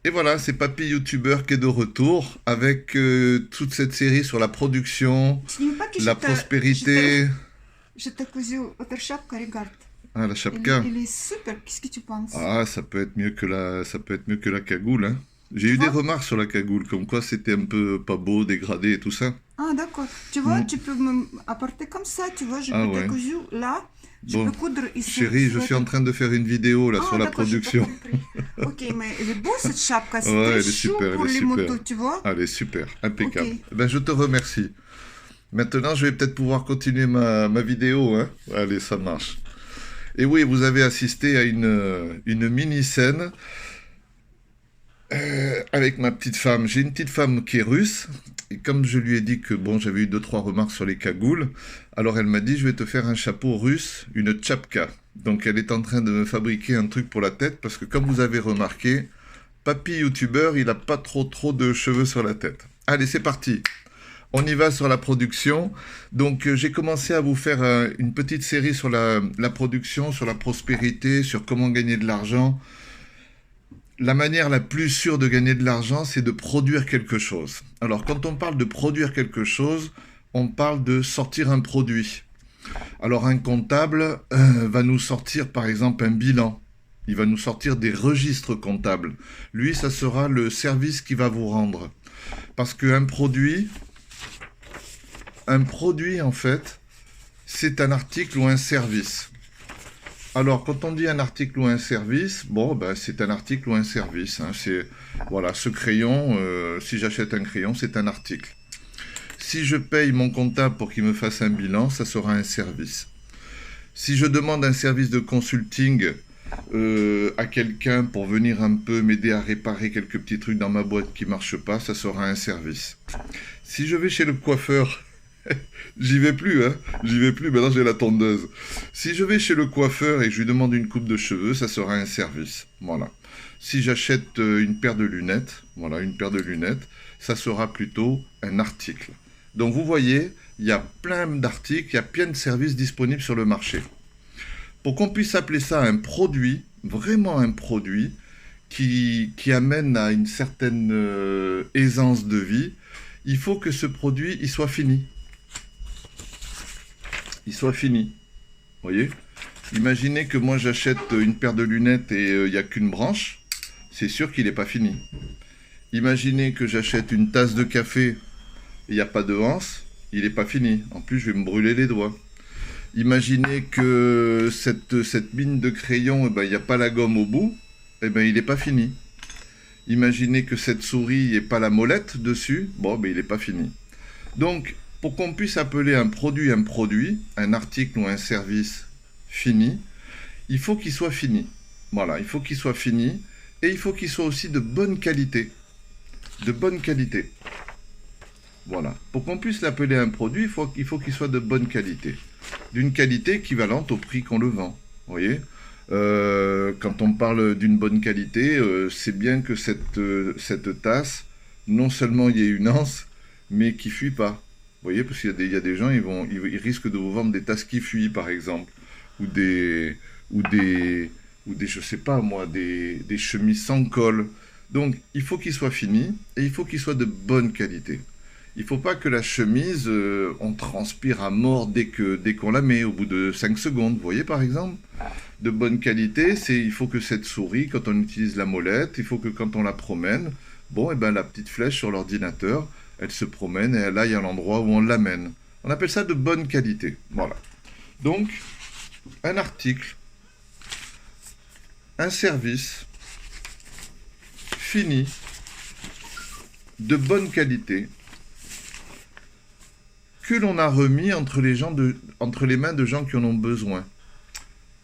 Et voilà, c'est Papy YouTuber qui est de retour avec toute cette série sur la production, Tu n'aimes pas que la prospérité. je t'ai cousu votre шапка, regarde. Ah, la chapka. Elle est super, qu'est-ce que tu penses? Ah, ça peut être mieux que la cagoule, hein. J'ai Tu eu des vois? remarques sur la cagoule, comme quoi c'était un peu pas beau, dégradé et tout ça. Ah, d'accord. Tu vois, Hmm. tu peux me apporter comme ça, tu vois, je Ah peux te ouais. cousu là, je peux Bon, coudre ici chérie, je sur suis votre... en train de faire une vidéo là sur Ah, la d'accord, j'ai pas production. compris. Ok, mais elle est beau cette chapka, c'est Ouais, très elle est chaud super, elle pour est les super. motos, tu vois? Elle est super, Ok. impeccable. Ben, je te remercie. Maintenant, je vais peut-être pouvoir continuer ma vidéo, hein. Allez, ça marche. Et oui, vous avez assisté à une mini-scène avec ma petite femme. J'ai une petite femme qui est russe. Et comme je lui ai dit que bon, j'avais eu deux, trois remarques sur les cagoules, alors elle m'a dit, je vais te faire un chapeau russe, une tchapka. Donc elle est en train de me fabriquer un truc pour la tête parce que comme vous avez remarqué, papy youtubeur, il a pas trop de cheveux sur la tête. Allez, c'est parti. On y va sur la production. Donc j'ai commencé à vous faire une petite série sur la production, sur la prospérité, sur comment gagner de l'argent. La manière la plus sûre de gagner de l'argent, c'est de produire quelque chose. Alors quand on parle de produire quelque chose, on parle de sortir un produit. Alors un comptable va nous sortir par exemple un bilan. Il va nous sortir des registres comptables. Lui, ça sera le service qu'il va vous rendre. Parce qu'un produit en fait, c'est un article ou un service. Alors, quand on dit un article ou un service, bon, ben, c'est un article ou un service, hein. C'est, voilà, ce crayon, si j'achète un crayon, c'est un article. Si je paye mon comptable pour qu'il me fasse un bilan, ça sera un service. Si je demande un service de consulting à quelqu'un pour venir un peu m'aider à réparer quelques petits trucs dans ma boîte qui ne marchent pas, ça sera un service. Si je vais chez le coiffeur, j'y vais plus, hein. J'y vais plus, maintenant j'ai la tondeuse. Si je vais chez le coiffeur et que je lui demande une coupe de cheveux, ça sera un service. Voilà. Si j'achète une paire de lunettes, voilà, une paire de lunettes, ça sera plutôt un article. Donc vous voyez, il y a plein d'articles, il y a plein de services disponibles sur le marché. Pour qu'on puisse appeler ça un produit, vraiment un produit, qui amène à une certaine aisance de vie, il faut que ce produit il soit fini. Il soit fini. Vous voyez? Imaginez que moi j'achète une paire de lunettes et il n'y a qu'une branche. C'est sûr qu'il n'est pas fini. Imaginez que j'achète une tasse de café et il n'y a pas de anse. Il n'est pas fini. En plus, je vais me brûler les doigts. Imaginez que cette mine de crayon, il n'y a pas la gomme au bout. Eh ben, il n'est pas fini. Imaginez que cette souris, il n'y ait pas la molette dessus. Bon, ben, il n'est pas fini. Donc, pour qu'on puisse appeler un produit, un article ou un service fini, il faut qu'il soit fini. Voilà, il faut qu'il soit fini et il faut qu'il soit aussi de bonne qualité. De bonne qualité. Voilà. Pour qu'on puisse l'appeler un produit, il faut qu'il soit de bonne qualité. D'une qualité équivalente au prix qu'on le vend. Vous voyez? Quand on parle d'une bonne qualité, c'est bien que cette tasse, non seulement il y ait une anse, mais qui fuit pas. Vous voyez, parce qu'il y a des gens, ils risquent de vous vendre des tasses qui fuient, par exemple, ou ou des, je sais pas moi, des chemises sans col. Donc, il faut qu'il soit fini et il faut qu'il soit de bonne qualité. Il ne faut pas que la chemise, on transpire à mort dès qu'on la met, au bout de 5 secondes. Vous voyez, par exemple? De bonne qualité, il faut que cette souris, quand on utilise la molette, il faut que quand on la promène, bon, et ben la petite flèche sur l'ordinateur, elle se promène et elle aille à l'endroit où on l'amène. On appelle ça de bonne qualité. Voilà. Donc, un article, un service fini, de bonne qualité, que l'on a remis entre les mains de gens qui en ont besoin.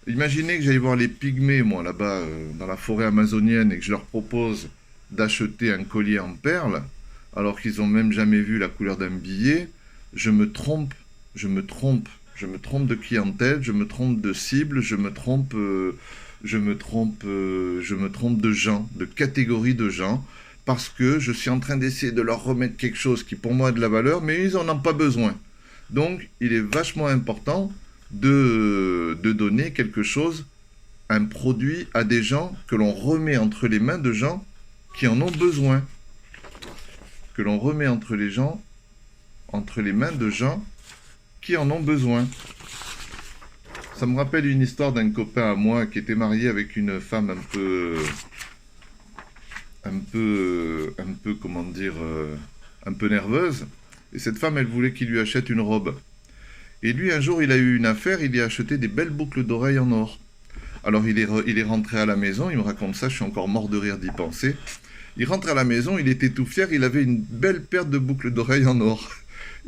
Imaginez que j'aille voir les pygmées, moi, là-bas, dans la forêt amazonienne, et que je leur propose d'acheter un collier en perles, alors qu'ils n'ont même jamais vu la couleur d'un billet. Je me trompe, je me trompe, je me trompe de clientèle, je me trompe de cible, je me trompe de gens, de catégorie de gens, parce que je suis en train d'essayer de leur remettre quelque chose qui pour moi a de la valeur, mais ils n'en ont pas besoin. Donc, il est vachement important de donner quelque chose, un produit à des gens que l'on remet entre les mains de gens qui en ont besoin, que l'on remet entre les gens, entre les mains de gens qui en ont besoin. Ça me rappelle une histoire d'un copain à moi qui était marié avec une femme comment dire, un peu nerveuse. Et cette femme, elle voulait qu'il lui achète une robe. Et lui, un jour, il a eu une affaire, il lui a acheté des belles boucles d'oreilles en or. Alors, il est rentré à la maison, il me raconte ça, je suis encore mort de rire d'y penser. Il rentre à la maison, il était tout fier, il avait une belle paire de boucles d'oreilles en or.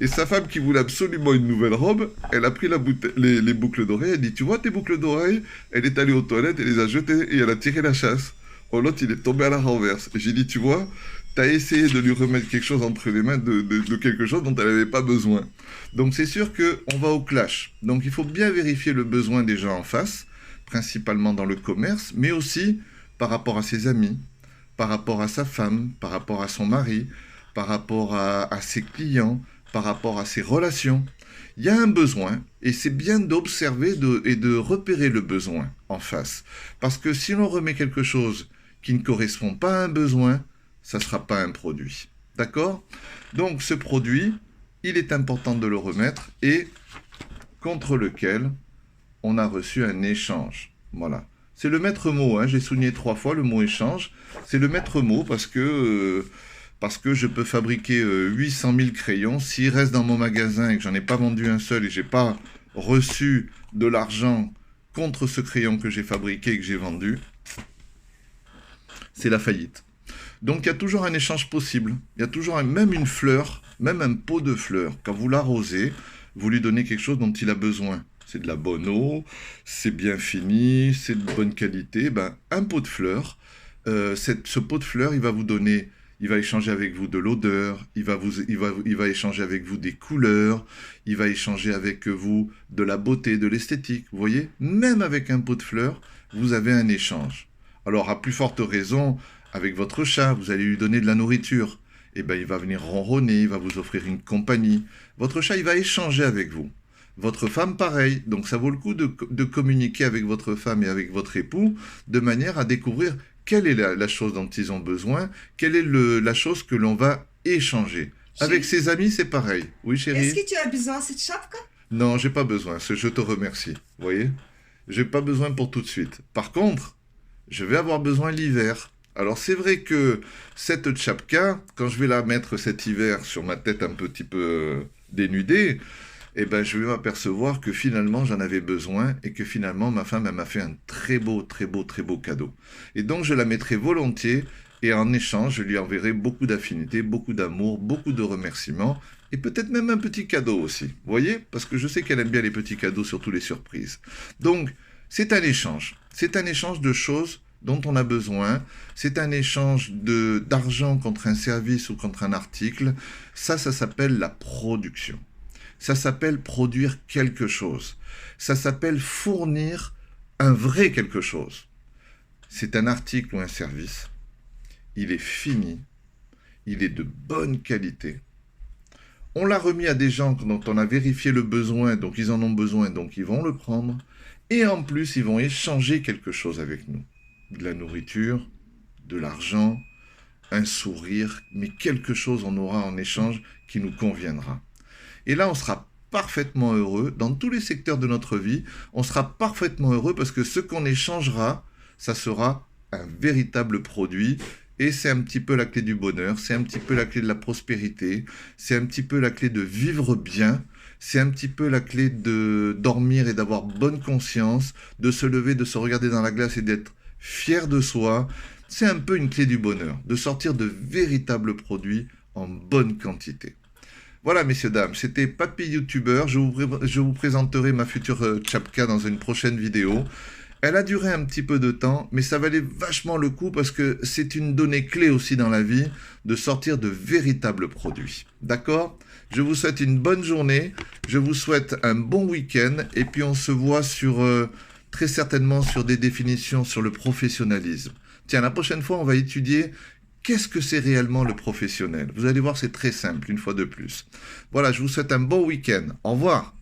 Et sa femme, qui voulait absolument une nouvelle robe, elle a pris les boucles d'oreilles, elle dit, tu vois tes boucles d'oreilles? Elle est allée aux toilettes, elle les a jetées et elle a tiré la chasse. Oh, l'autre, il est tombé à la renverse. Et j'ai dit, tu vois, t'as essayé de lui remettre quelque chose entre les mains de quelque chose dont elle n'avait pas besoin. Donc c'est sûr qu'on va au clash. Donc il faut bien vérifier le besoin des gens en face, principalement dans le commerce, mais aussi par rapport à ses amis, par rapport à sa femme, par rapport à son mari, par rapport à ses clients, par rapport à ses relations. Il y a un besoin, et c'est bien d'observer et de repérer le besoin en face. Parce que si l'on remet quelque chose qui ne correspond pas à un besoin, ça ne sera pas un produit. D'accord? Donc ce produit, il est important de le remettre et contre lequel on a reçu un échange. Voilà. C'est le maître mot, hein. J'ai souligné 3 fois le mot échange. C'est le maître mot parce que je peux fabriquer 800 000 crayons. S'ils restent dans mon magasin et que j'en ai pas vendu un seul et j'ai pas reçu de l'argent contre ce crayon que j'ai fabriqué et que j'ai vendu, c'est la faillite. Donc il y a toujours un échange possible. Il y a toujours même une fleur, même un pot de fleurs. Quand vous l'arrosez, vous lui donnez quelque chose dont il a besoin. C'est de la bonne eau, c'est bien fini, c'est de bonne qualité. Ben, un pot de fleurs, ce pot de fleurs, il va vous donner, il va échanger avec vous de l'odeur, il va échanger avec vous des couleurs, il va échanger avec vous de la beauté, de l'esthétique. Vous voyez, même avec un pot de fleurs, vous avez un échange. Alors, à plus forte raison, avec votre chat, vous allez lui donner de la nourriture. Eh ben, il va venir ronronner, il va vous offrir une compagnie. Votre chat, il va échanger avec vous. Votre femme, pareil. Donc, ça vaut le coup de communiquer avec votre femme et avec votre époux de manière à découvrir quelle est la chose dont ils ont besoin, quelle est la chose que l'on va échanger. Avec ses amis, c'est pareil. Oui, chérie? Est-ce que tu as besoin de cette chapka? Non, j'ai pas besoin. Je te remercie. Vous voyez? J'ai pas besoin pour tout de suite. Par contre, je vais avoir besoin l'hiver. Alors c'est vrai que cette tchapka, quand je vais la mettre cet hiver sur ma tête un petit peu dénudée, eh ben, je vais m'apercevoir que finalement j'en avais besoin et que finalement ma femme elle m'a fait un très beau cadeau. Et donc je la mettrai volontiers et en échange je lui enverrai beaucoup d'affinité, beaucoup d'amour, beaucoup de remerciements et peut-être même un petit cadeau aussi. Vous voyez? Parce que je sais qu'elle aime bien les petits cadeaux, surtout les surprises. Donc c'est un échange. C'est un échange de choses dont on a besoin. C'est un échange d'argent contre un service ou contre un article. Ça s'appelle la production. Ça s'appelle produire quelque chose. Ça s'appelle fournir un vrai quelque chose. C'est un article ou un service. Il est fini. Il est de bonne qualité. On l'a remis à des gens dont on a vérifié le besoin, donc ils en ont besoin, donc ils vont le prendre. Et en plus, ils vont échanger quelque chose avec nous. De la nourriture, de l'argent, un sourire, mais quelque chose on aura en échange qui nous conviendra. Et là, on sera parfaitement heureux. Dans tous les secteurs de notre vie, on sera parfaitement heureux parce que ce qu'on échangera, ça sera un véritable produit. Et c'est un petit peu la clé du bonheur, c'est un petit peu la clé de la prospérité, c'est un petit peu la clé de vivre bien, c'est un petit peu la clé de dormir et d'avoir bonne conscience, de se lever, de se regarder dans la glace et d'être fier de soi. C'est un peu une clé du bonheur, de sortir de véritables produits en bonne quantité. Voilà, messieurs, dames, c'était Papy YouTuber. Je vous présenterai ma future tchapka dans une prochaine vidéo. Elle a duré un petit peu de temps, mais ça valait vachement le coup parce que c'est une donnée clé aussi dans la vie de sortir de véritables produits. D'accord? Je vous souhaite une bonne journée, je vous souhaite un bon week-end et puis on se voit très certainement sur des définitions sur le professionnalisme. Tiens, la prochaine fois, on va étudier qu'est-ce que c'est réellement le professionnel. Vous allez voir, c'est très simple, une fois de plus. Voilà, je vous souhaite un bon week-end. Au revoir.